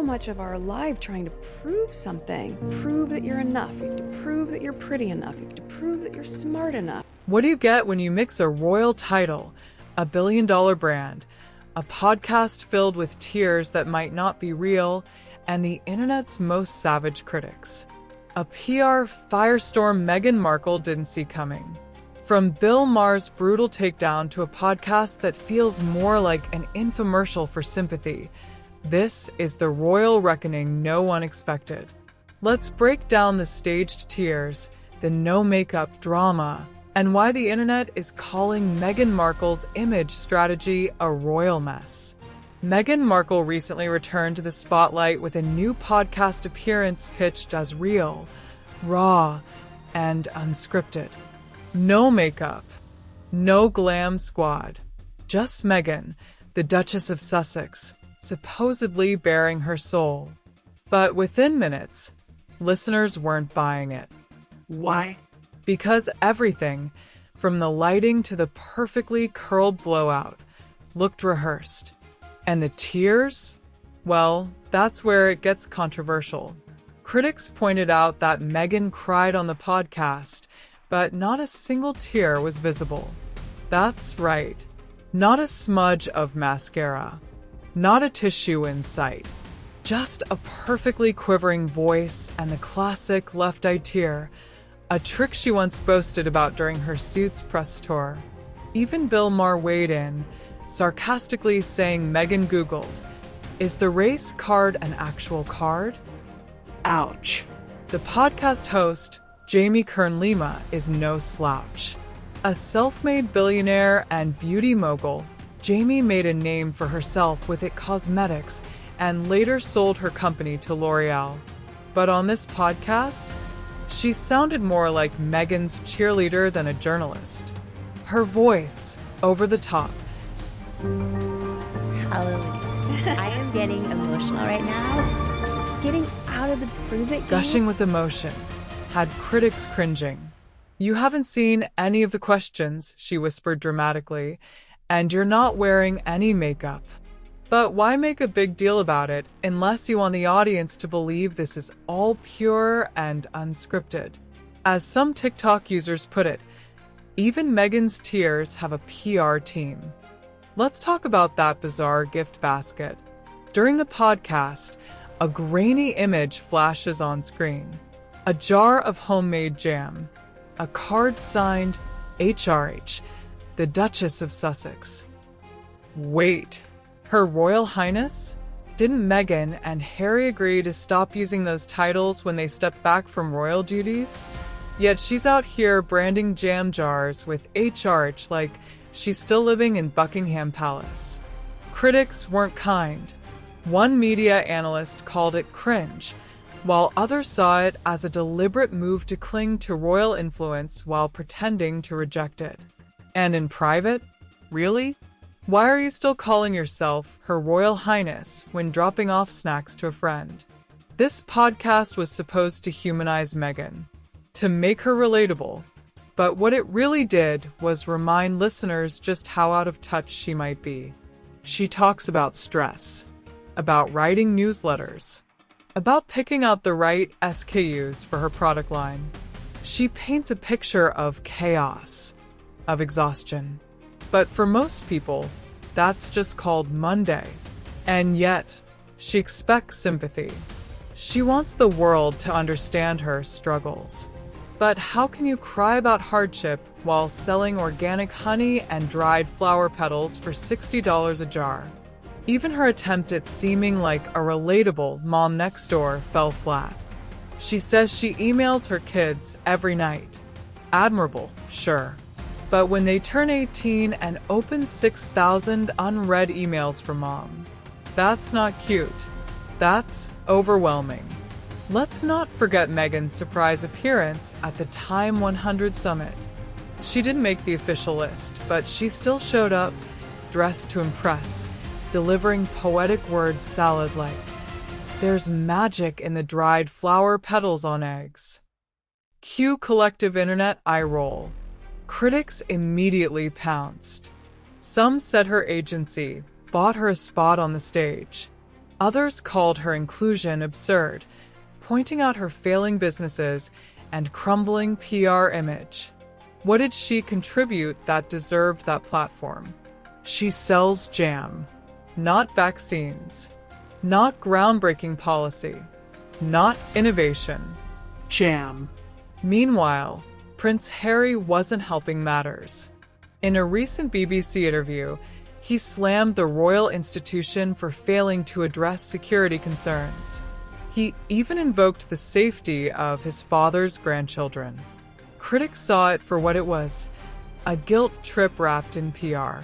much of our life trying to prove something. Prove that you're enough. You have to prove that you're pretty enough. You have to prove that you're smart enough. What do you get when you mix a royal title, a billion-dollar brand, a podcast filled with tears that might not be real, and the internet's most savage critics? A PR firestorm Meghan Markle didn't see coming. From Bill Maher's brutal takedown to a podcast that feels more like an infomercial for sympathy, this is the royal reckoning no one expected. Let's break down the staged tears, the no-makeup drama, and why the internet is calling Meghan Markle's image strategy a royal mess. Meghan Markle recently returned to the spotlight with a new podcast appearance pitched as real, raw, and unscripted. No makeup, no glam squad, just Meghan, the Duchess of Sussex, supposedly bearing her soul. But within minutes, listeners weren't buying it. Why? Because everything, from the lighting to the perfectly curled blowout, looked rehearsed. And the tears? Well, that's where it gets controversial. Critics pointed out that Meghan cried on the podcast, but not a single tear was visible. That's right. Not a smudge of mascara. Not a tissue in sight. Just a perfectly quivering voice and the classic left-eye tear, a trick she once boasted about during her Suits press tour. Even Bill Maher weighed in, sarcastically saying Meghan Googled, "Is the race card an actual card?" Ouch. The podcast host, Jamie Kern-Lima, is no slouch. A self-made billionaire and beauty mogul, Jamie made a name for herself with IT Cosmetics and later sold her company to L'Oreal. But on this podcast, she sounded more like Meghan's cheerleader than a journalist. Her voice, over the top. Hallelujah. I am getting emotional right now. Getting out of the prove it game. Gushing with emotion, had critics cringing. "You haven't seen any of the questions," she whispered dramatically, "and you're not wearing any makeup." But why make a big deal about it unless you want the audience to believe this is all pure and unscripted? As some TikTok users put it, even Meghan's tears have a PR team. Let's talk about that bizarre gift basket. During the podcast, a grainy image flashes on screen. A jar of homemade jam. A card signed HRH, the Duchess of Sussex. Wait. Her Royal Highness? Didn't Meghan and Harry agree to stop using those titles when they stepped back from royal duties? Yet she's out here branding jam jars with HRH like she's still living in Buckingham Palace. Critics weren't kind. One media analyst called it cringe, while others saw it as a deliberate move to cling to royal influence while pretending to reject it. And in private? Really? Why are you still calling yourself Her Royal Highness when dropping off snacks to a friend? This podcast was supposed to humanize Meghan, to make her relatable, but what it really did was remind listeners just how out of touch she might be. She talks about stress, about writing newsletters, about picking out the right SKUs for her product line. She paints a picture of chaos, of exhaustion. But for most people, that's just called Monday. And yet, she expects sympathy. She wants the world to understand her struggles. But how can you cry about hardship while selling organic honey and dried flower petals for $60 a jar? Even her attempt at seeming like a relatable mom next door fell flat. She says she emails her kids every night. Admirable, sure. But when they turn 18 and open 6,000 unread emails from mom, that's not cute. That's overwhelming. Let's not forget Meghan's surprise appearance at the Time 100 Summit. She didn't make the official list, but she still showed up, dressed to impress, delivering poetic words salad-like. There's magic in the dried flower petals on eggs. Cue collective internet eye roll. Critics immediately pounced. Some said her agency bought her a spot on the stage. Others called her inclusion absurd, pointing out her failing businesses and crumbling PR image. What did she contribute that deserved that platform? She sells jam, not vaccines, not groundbreaking policy, not innovation. Jam. Meanwhile, Prince Harry wasn't helping matters. In a recent BBC interview, he slammed the royal institution for failing to address security concerns. He even invoked the safety of his father's grandchildren. Critics saw it for what it was, a guilt trip wrapped in PR.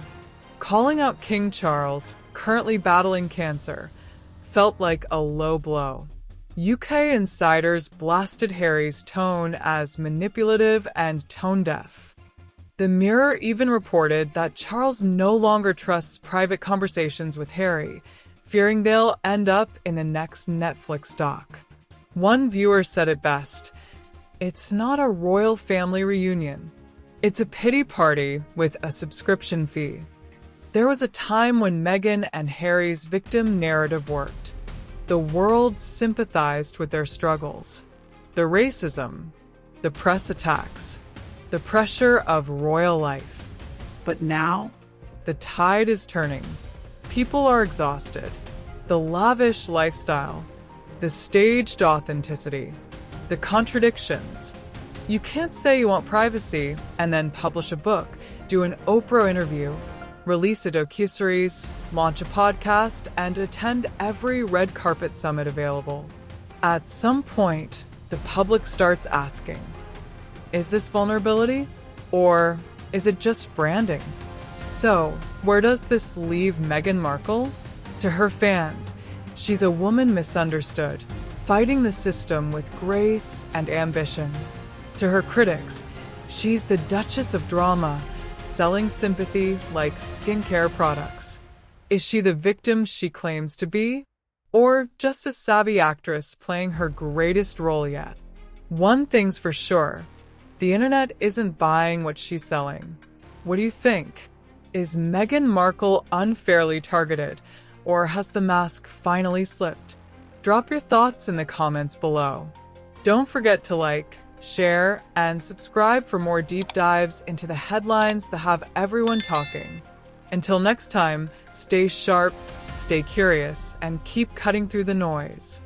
Calling out King Charles, currently battling cancer, felt like a low blow. UK insiders blasted Harry's tone as manipulative and tone-deaf. The Mirror even reported that Charles no longer trusts private conversations with Harry, fearing they'll end up in the next Netflix doc. One viewer said it best, "It's not a royal family reunion. It's a pity party with a subscription fee." There was a time when Meghan and Harry's victim narrative worked. The world sympathized with their struggles. The racism, the press attacks, the pressure of royal life. But now, The tide is turning. People are exhausted. The lavish lifestyle, the staged authenticity, the contradictions. You can't say you want privacy and then publish a book, do an Oprah interview, release a docuseries, launch a podcast, and attend every red carpet summit available. At some point, the public starts asking, is this vulnerability? Or is it just branding? So, where does this leave Meghan Markle? To her fans, she's a woman misunderstood, fighting the system with grace and ambition. To her critics, she's the Duchess of Drama, selling sympathy like skincare products. Is she the victim she claims to be? Or just a savvy actress playing her greatest role yet? One thing's for sure, the internet isn't buying what she's selling. What do you think? Is Meghan Markle unfairly targeted, or has the mask finally slipped? Drop your thoughts in the comments below. Don't forget to like, share, and subscribe for more deep dives into the headlines that have everyone talking. Until next time, stay sharp, stay curious, and keep cutting through the noise.